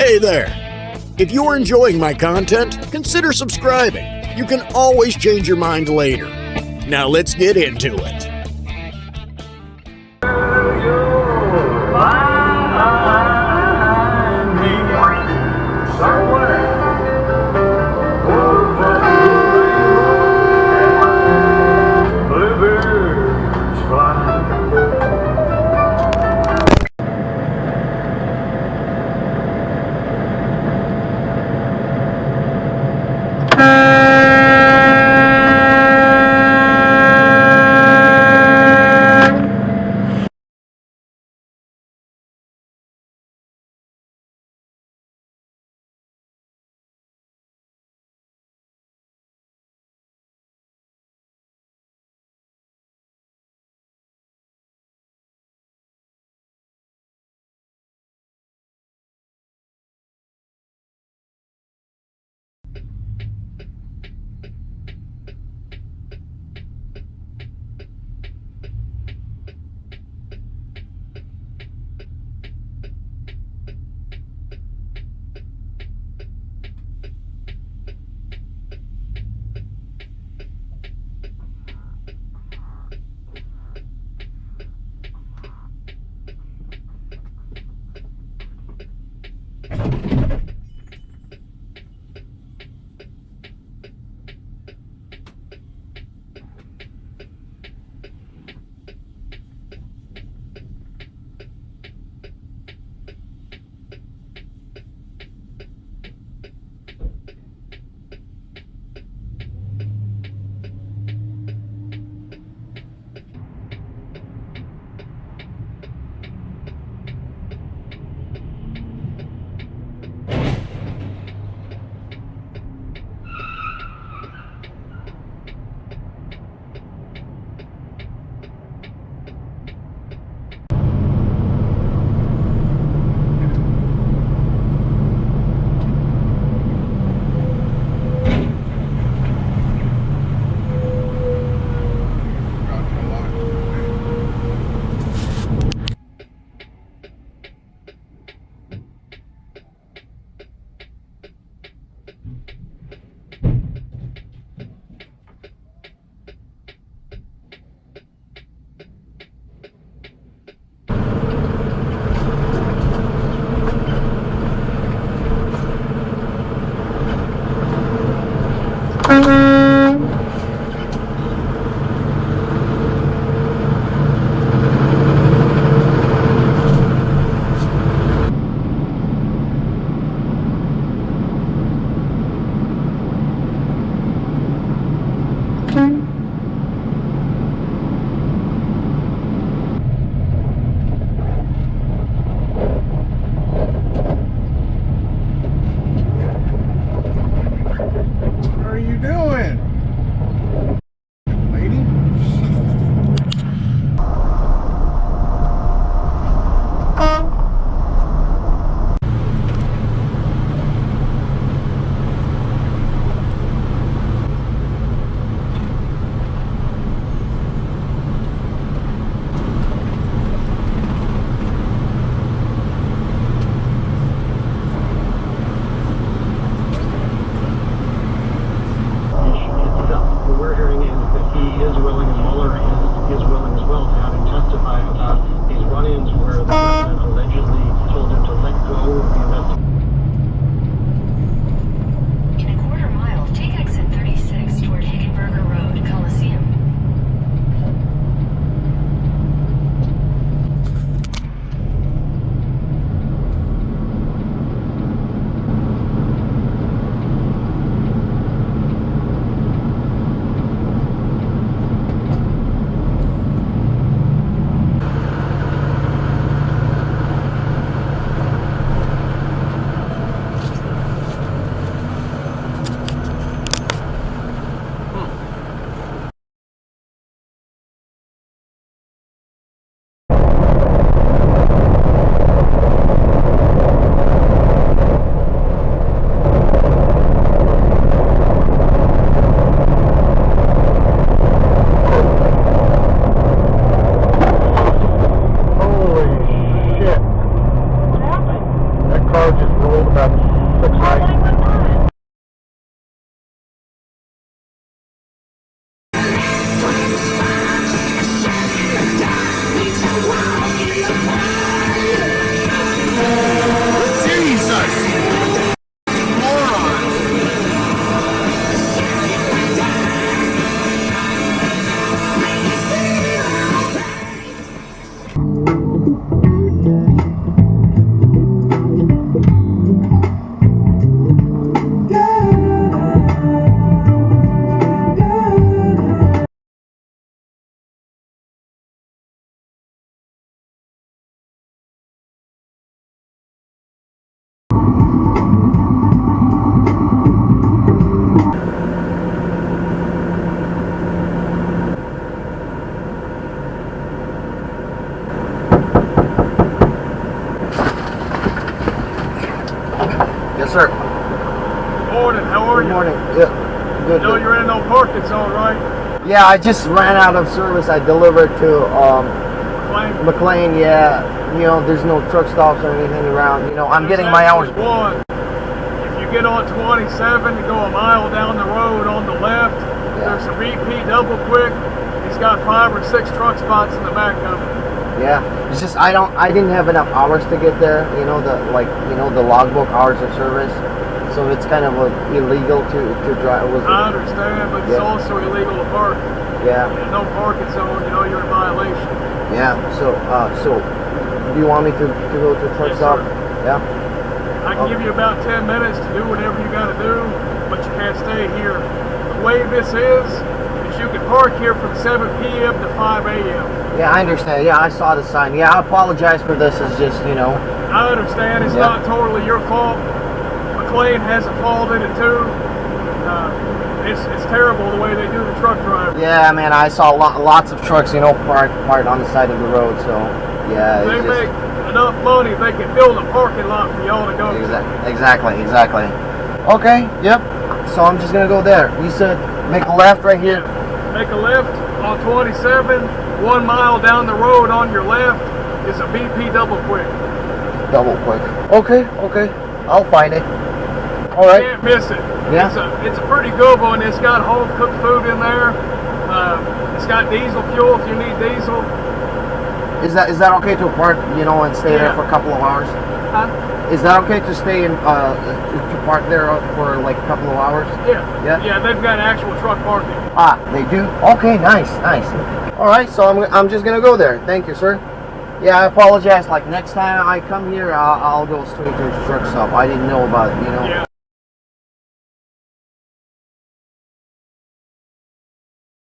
Hey there! If you are enjoying my content, consider subscribing. You can always change your mind later. Now let's get into it. car just rolled about 6 miles. Yes, sir. Morning, how are Good you? morning. Yeah, good. You know you're in no parking zone, right? Yeah, I just ran out of service. I delivered to McLean. McLean. Yeah, you know, there's no truck stops or anything around. You know, I'm There's getting my hours. actually one. If you get on 27, you go a mile down the road on the left, there's a BP double quick. He's got 5 or 6 truck spots in the back of it. Yeah, it's just I didn't have enough hours to get there. You know, the logbook hours of service. So it's kind of illegal to drive. I understand, but it's also illegal to park. Yeah. In no parking zone, you know you're in violation. Yeah. So do you want me to go to the truck Yes, stop? sir. Yeah. I can give you about 10 minutes to do whatever you got to do, but you can't stay here. The way this is you can park here from 7 p.m. to 5 a.m. Yeah, I understand. Yeah, I saw the sign. Yeah, I apologize for this. It's just, you know. I understand. It's not totally your fault. McLean has a fault in it too. It's terrible the way they do the truck driver. Yeah, man, I saw lots of trucks, you know, parked on the side of the road. So, yeah. They make enough money, they can build a parking lot for y'all to go to. Exactly. Okay, yep. So I'm just going to go there. You said make a left right here. Make a left on 27, 1 mile down the road on your left is a BP double quick. Double quick. Okay. I'll find it. All right. You can't miss it. Yeah. It's a pretty good one. It's got home cooked food in there. It's got diesel fuel if you need diesel. Is that okay to park, you know, and stay there for a couple of hours? Huh? Is that okay to stay in to park there for like a couple of hours? Yeah, they've got actual truck parking. Ah, they do? Okay, nice. All right, so I'm just gonna go there. Thank you, sir. Yeah, I apologize. Like next time I come here, I'll go straight to the truck stop. I didn't know about it, you know. Yeah.